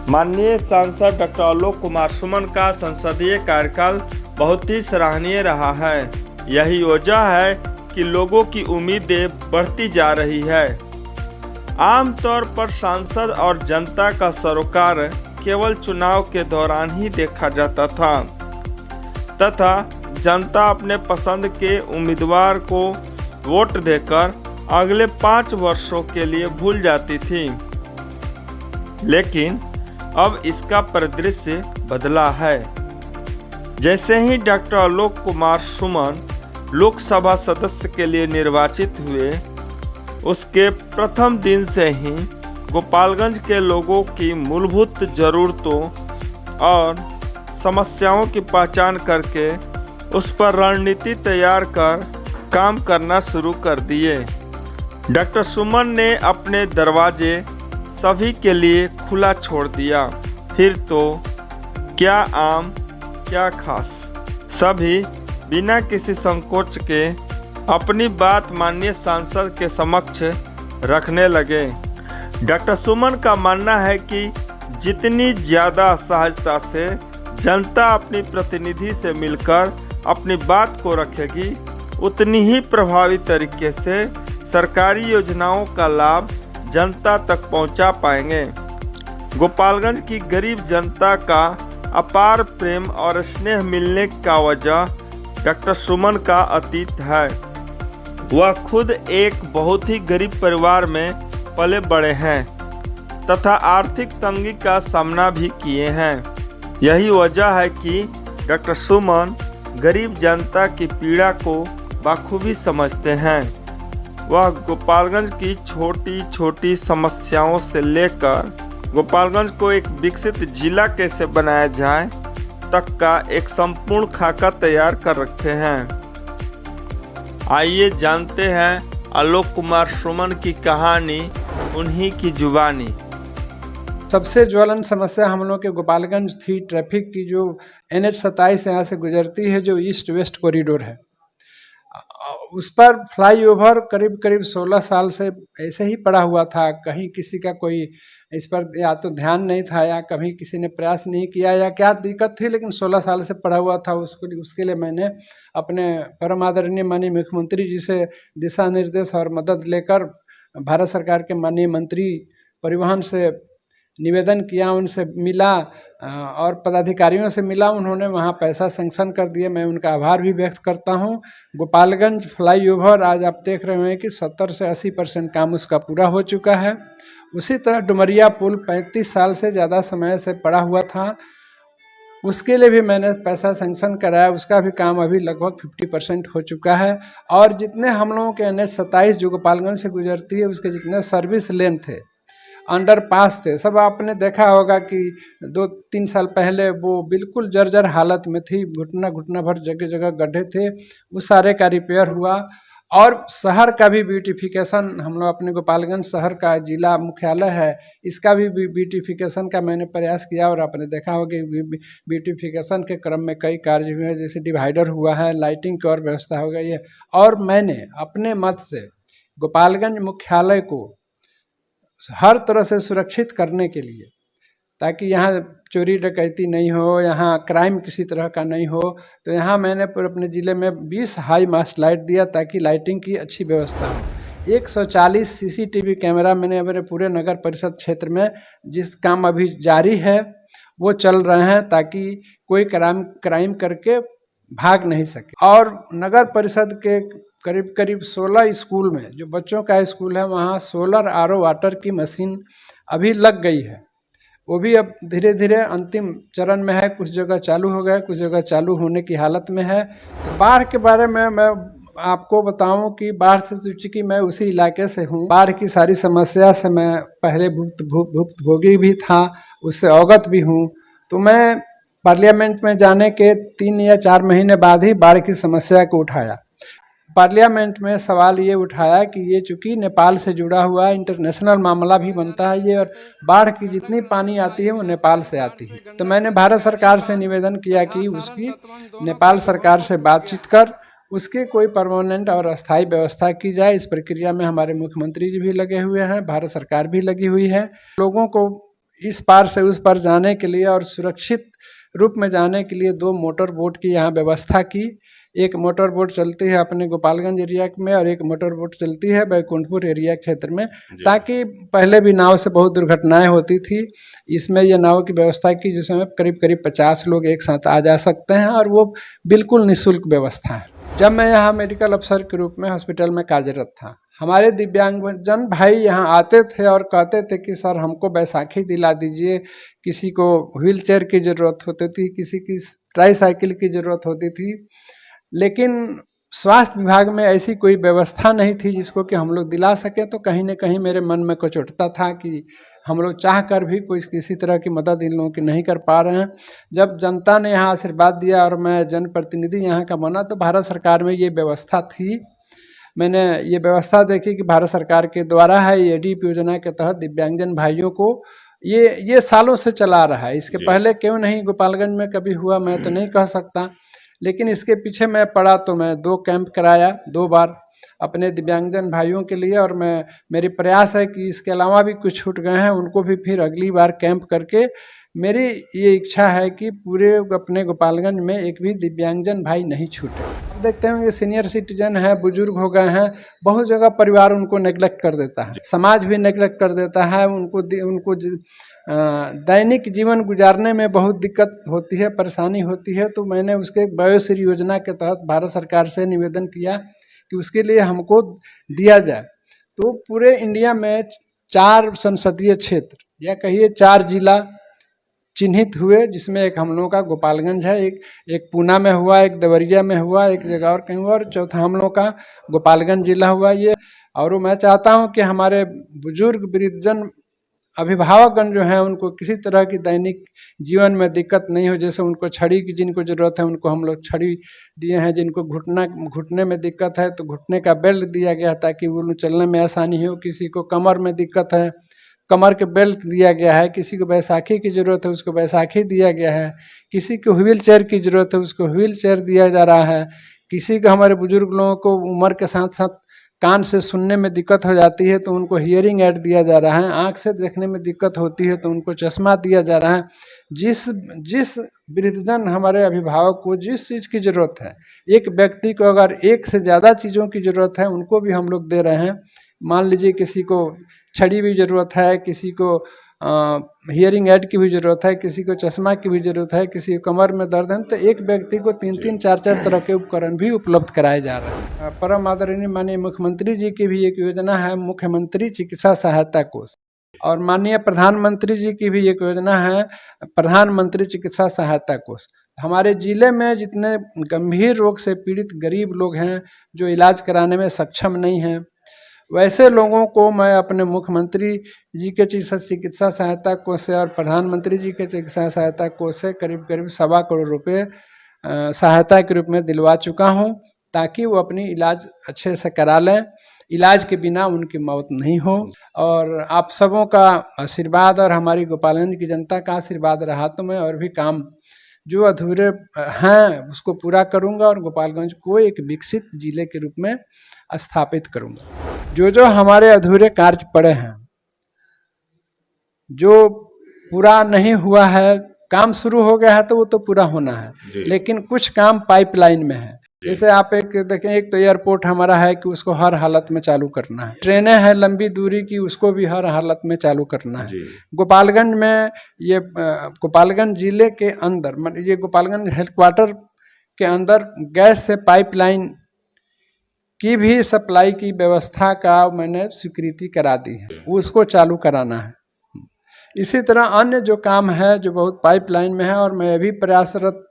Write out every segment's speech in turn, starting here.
माननीय सांसद डॉक्टर आलोक कुमार सुमन का संसदीय कार्यकाल बहुत ही सराहनीय रहा है। यही वजह है कि लोगों की उम्मीदें बढ़ती जा रही है। आमतौर पर सांसद और जनता का सरोकार केवल चुनाव के दौरान ही देखा जाता था तथा जनता अपने पसंद के उम्मीदवार को वोट देकर अगले 5 वर्षों के लिए भूल जाती थी। लेकिन अब इसका परिदृश्य बदला है। जैसे ही डॉक्टर आलोक कुमार सुमन लोकसभा सदस्य के लिए निर्वाचित हुए, उसके प्रथम दिन से ही गोपालगंज के लोगों की मूलभूत जरूरतों और समस्याओं की पहचान करके उस पर रणनीति तैयार कर काम करना शुरू कर दिए। डॉक्टर सुमन ने अपने दरवाजे सभी के लिए खुला छोड़ दिया। फिर तो क्या आम क्या खास, सभी बिना किसी संकोच के अपनी बात माननीय सांसद के समक्ष रखने लगे। डॉक्टर सुमन का मानना है कि जितनी ज़्यादा सहजता से जनता अपनी प्रतिनिधि से मिलकर अपनी बात को रखेगी, उतनी ही प्रभावी तरीके से सरकारी योजनाओं का लाभ जनता तक पहुंचा पाएंगे। गोपालगंज की गरीब जनता का अपार प्रेम और स्नेह मिलने का वजह डॉक्टर सुमन का अतीत है। वह खुद एक बहुत ही गरीब परिवार में पले बड़े हैं तथा आर्थिक तंगी का सामना भी किए हैं। यही वजह है कि डॉक्टर सुमन गरीब जनता की पीड़ा को बखूबी समझते हैं। वह गोपालगंज की छोटी छोटी समस्याओं से लेकर गोपालगंज को एक विकसित जिला कैसे बनाया जाए तक का एक संपूर्ण खाका तैयार कर रखे हैं। आइए जानते हैं आलोक कुमार सुमन की कहानी, उन्हीं की जुबानी। सबसे ज्वलन समस्या हम लोग के गोपालगंज थी ट्रैफिक की, जो NH-27 यहाँ से गुजरती है, जो ईस्ट वेस्ट कॉरिडोर है। उस पर फ्लाईओवर करीब 16 साल से ऐसे ही पड़ा हुआ था। कहीं किसी का कोई इस पर या तो ध्यान नहीं था या कभी किसी ने प्रयास नहीं किया या क्या दिक्कत थी, लेकिन 16 साल से पड़ा हुआ था। उसके लिए मैंने अपने परम आदरणीय माननीय मुख्यमंत्री जी से दिशा निर्देश और मदद लेकर भारत सरकार के माननीय मंत्री परिवहन से निवेदन किया, उनसे मिला और पदाधिकारियों से मिला। उन्होंने वहाँ पैसा सैंक्शन कर दिए। मैं उनका आभार भी व्यक्त करता हूँ। गोपालगंज फ्लाईओवर आज आप देख रहे हैं कि 70 से 80% काम उसका पूरा हो चुका है। उसी तरह डुमरिया पुल 35 साल से ज़्यादा समय से पड़ा हुआ था, उसके लिए भी मैंने पैसा सैंक्शन कराया। उसका भी काम अभी लगभग 50% हो चुका है। और जितने हम लोगों के NH-27 जो गोपालगंज से गुजरती है, उसके जितने सर्विस लेन थे, अंडरपास थे, सब आपने देखा होगा कि 2-3 साल पहले वो बिल्कुल जर्जर हालत में थी। घुटना भर जगह जगह गड्ढे थे। उस सारे का रिपेयर हुआ। और शहर का भी ब्यूटिफिकेशन, हम लोग अपने गोपालगंज शहर का जिला मुख्यालय है, इसका भी ब्यूटिफिकेशन का मैंने प्रयास किया। और आपने देखा होगा कि ब्यूटिफिकेशन के क्रम में कई कार्य हुए हैं, जैसे डिवाइडर हुआ है, लाइटिंग की और व्यवस्था हो गई है। और मैंने अपने मत से गोपालगंज मुख्यालय को हर तरह से सुरक्षित करने के लिए, ताकि यहाँ चोरी डकैती नहीं हो, यहाँ क्राइम किसी तरह का नहीं हो, तो यहाँ मैंने अपने ज़िले में 20 हाई मास्ट लाइट दिया ताकि लाइटिंग की अच्छी व्यवस्था हो। 140 CCTV कैमरा मैंने मेरे पूरे नगर परिषद क्षेत्र में, जिस काम अभी जारी है वो चल रहे हैं, ताकि कोई क्राइम करके भाग नहीं सके। और नगर परिषद के करीब 16 स्कूल में, जो बच्चों का स्कूल है, वहाँ सोलर RO वाटर की मशीन अभी लग गई है। वो भी अब धीरे धीरे अंतिम चरण में है। कुछ जगह चालू हो गया, कुछ जगह चालू होने की हालत में है। तो बाढ़ के बारे में मैं आपको बताऊं कि बाढ़ से, चूँकि मैं उसी इलाके से हूँ, बाढ़ की सारी समस्या से मैं पहले भुक्तभोगी भी था, उससे अवगत भी हूँ। तो मैं पार्लियामेंट में जाने के 3 या 4 महीने बाद ही बाढ़ की समस्या को उठाया। पार्लियामेंट में सवाल ये उठाया कि ये चूँकि नेपाल से जुड़ा हुआ इंटरनेशनल मामला भी बनता है ये, और बाढ़ की जितनी पानी आती है वो नेपाल से आती है। तो मैंने भारत सरकार से निवेदन किया कि उसकी नेपाल सरकार से बातचीत कर उसके कोई परमानेंट और अस्थायी व्यवस्था की जाए। इस प्रक्रिया में हमारे मुख्यमंत्री जी भी लगे हुए हैं, भारत सरकार भी लगी हुई है। लोगों को इस पार से उस पार जाने के लिए और सुरक्षित रूप में जाने के लिए 2 मोटर बोट की यहाँ व्यवस्था की। एक मोटर बोट चलती है अपने गोपालगंज एरिया में और एक मोटर बोट चलती है बैकुंठपुर एरिया क्षेत्र में, ताकि पहले भी नाव से बहुत दुर्घटनाएं होती थी। इसमें यह नाव की व्यवस्था की जिसमें करीब करीब 50 लोग एक साथ आ जा सकते हैं और वो बिल्कुल निःशुल्क व्यवस्था है। जब मैं यहाँ मेडिकल अफसर के रूप में हॉस्पिटल में कार्यरत था, हमारे दिव्यांगजन भाई यहाँ आते थे और कहते थे कि सर हमको बैसाखी दिला दीजिए। किसी को व्हील चेयर की ज़रूरत होती थी, किसी की ट्राईसाइकिल की ज़रूरत होती थी, लेकिन स्वास्थ्य विभाग में ऐसी कोई व्यवस्था नहीं थी जिसको कि हम लोग दिला सकें। तो कहीं न कहीं मेरे मन में कुछ उठता था कि हम लोग चाह कर भी कोई किसी तरह की मदद इन लोगों की नहीं कर पा रहे हैं। जब जनता ने यहाँ आशीर्वाद दिया और मैं जनप्रतिनिधि यहाँ का बना, तो भारत सरकार में ये व्यवस्था थी। मैंने ये व्यवस्था देखी कि भारत सरकार के द्वारा है ये डीप योजना के तहत दिव्यांगजन भाइयों को ये सालों से चला रहा है। इसके पहले क्यों नहीं गोपालगंज में कभी हुआ मैं तो नहीं कह सकता, लेकिन इसके पीछे मैं पड़ा तो मैं 2 कैंप कराया 2 बार अपने दिव्यांगजन भाइयों के लिए। और मेरी प्रयास है कि इसके अलावा भी कुछ छूट गए हैं उनको भी फिर अगली बार कैंप करके, मेरी ये इच्छा है कि पूरे अपने गोपालगंज में एक भी दिव्यांगजन भाई नहीं छूटे। अब देखते हैं ये सीनियर सिटीजन है, बुजुर्ग हो गए हैं, बहुत जगह परिवार उनको नेग्लेक्ट कर देता है, समाज भी नेग्लेक्ट कर देता है, उनको दैनिक जीवन गुजारने में बहुत दिक्कत होती है, परेशानी होती है। तो मैंने उसके वयोश्री योजना के तहत भारत सरकार से निवेदन किया कि उसके लिए हमको दिया जाए। तो पूरे इंडिया में 4 संसदीय क्षेत्र या कहिए 4 जिला चिन्हित हुए, जिसमें एक हम लोगों का गोपालगंज है, एक पूना में हुआ, एक देवरिया में हुआ, एक जगह और कहीं हुआ, और चौथा हम लोग का गोपालगंज जिला हुआ ये। और मैं चाहता हूं कि हमारे बुजुर्ग वृद्धजन अभिभावकगण जो हैं उनको किसी तरह की दैनिक जीवन में दिक्कत नहीं हो। जैसे उनको छड़ी की जिनको ज़रूरत है उनको हम लोग छड़ी दिए हैं, जिनको घुटने में दिक्कत है तो घुटने का बेल्ट दिया गया ताकि वो चलने में आसानी हो। किसी को कमर में दिक्कत है, कमर के बेल्ट दिया गया है। किसी को बैसाखी की ज़रूरत है, उसको बैसाखी दिया गया है। किसी को व्हील चेयर की ज़रूरत है, उसको व्हील चेयर दिया जा रहा है। किसी को, हमारे बुजुर्ग लोगों को उम्र के साथ साथ कान से सुनने में दिक्कत हो जाती है तो उनको हियरिंग एड दिया जा रहा है। आँख से देखने में दिक्कत होती है तो उनको चश्मा दिया जा रहा है। जिस वृद्धजन हमारे अभिभावक को जिस चीज़ की ज़रूरत है, एक व्यक्ति को अगर एक से ज़्यादा चीज़ों की ज़रूरत है उनको भी हम लोग दे रहे हैं। मान लीजिए किसी को छड़ी भी ज़रूरत है, किसी को हियरिंग एड की भी ज़रूरत है, किसी को चश्मा की भी ज़रूरत है, किसी को कमर में दर्द है, तो एक व्यक्ति को 3-3, 4-4 तरह के उपकरण भी उपलब्ध कराए जा रहे हैं। परम आदरणीय माननीय मुख्यमंत्री जी की भी एक योजना है मुख्यमंत्री चिकित्सा सहायता कोष, और माननीय प्रधानमंत्री जी की भी एक योजना है प्रधानमंत्री चिकित्सा सहायता कोष। हमारे ज़िले में जितने गंभीर रोग से पीड़ित गरीब लोग हैं जो इलाज कराने में सक्षम नहीं हैं, वैसे लोगों को मैं अपने मुख्यमंत्री जी के चिकित्सा सहायता कोष से और प्रधानमंत्री जी के चिकित्सा सहायता कोष से करीब करीब 1.25 करोड़ रुपए सहायता के रूप में दिलवा चुका हूं, ताकि वो अपनी इलाज अच्छे से करा लें, इलाज के बिना उनकी मौत नहीं हो। और आप सबों का आशीर्वाद और हमारी गोपालगंज की जनता का आशीर्वाद रहा तो मैं और भी काम जो अधूरे हैं उसको पूरा करूंगा और गोपालगंज को एक विकसित जिले के रूप में स्थापित करूंगा। जो हमारे अधूरे कार्य पड़े हैं, जो पूरा नहीं हुआ है, काम शुरू हो गया है तो वो तो पूरा होना है, लेकिन कुछ काम पाइपलाइन में है। जैसे आप एक देखें, एक तो एयरपोर्ट हमारा है कि उसको हर हालत में चालू करना है, ट्रेनें हैं लंबी दूरी की, उसको भी हर हालत में चालू करना है। गोपालगंज में ये गोपालगंज जिले के अंदर, ये गोपालगंज हेडक्वार्टर के अंदर गैस से पाइपलाइन की भी सप्लाई की व्यवस्था का मैंने स्वीकृति करा दी है, उसको चालू कराना है। इसी तरह अन्य जो काम है जो बहुत पाइपलाइन में है, और मैं अभी प्रयासरत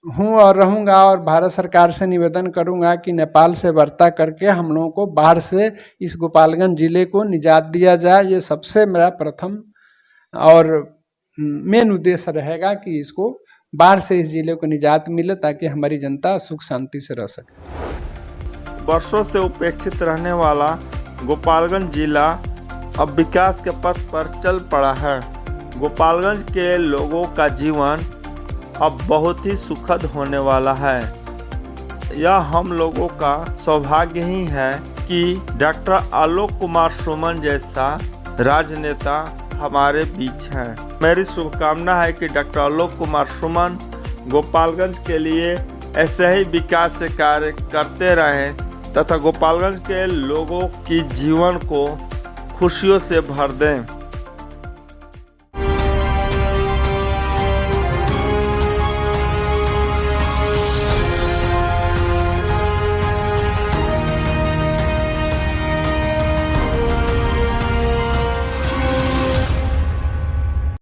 हूँ और रहूँगा, और भारत सरकार से निवेदन करूँगा कि नेपाल से वार्ता करके हम लोगों को बाढ़ से इस गोपालगंज जिले को निजात दिया जाए। ये सबसे मेरा प्रथम और मेन उद्देश्य रहेगा कि इसको बाढ़ से इस जिले को निजात मिले, ताकि हमारी जनता सुख शांति से रह सके। वर्षों से उपेक्षित रहने वाला गोपालगंज जिला अब विकास के पथ पर चल पड़ा है। गोपालगंज के लोगों का जीवन अब बहुत ही सुखद होने वाला है। यह हम लोगों का सौभाग्य ही है कि डॉक्टर आलोक कुमार सुमन जैसा राजनेता हमारे बीच हैं। मेरी शुभकामना है कि डॉक्टर आलोक कुमार सुमन गोपालगंज के लिए ऐसे ही विकास से कार्य करते रहें तथा गोपालगंज के लोगों की जीवन को खुशियों से भर दें।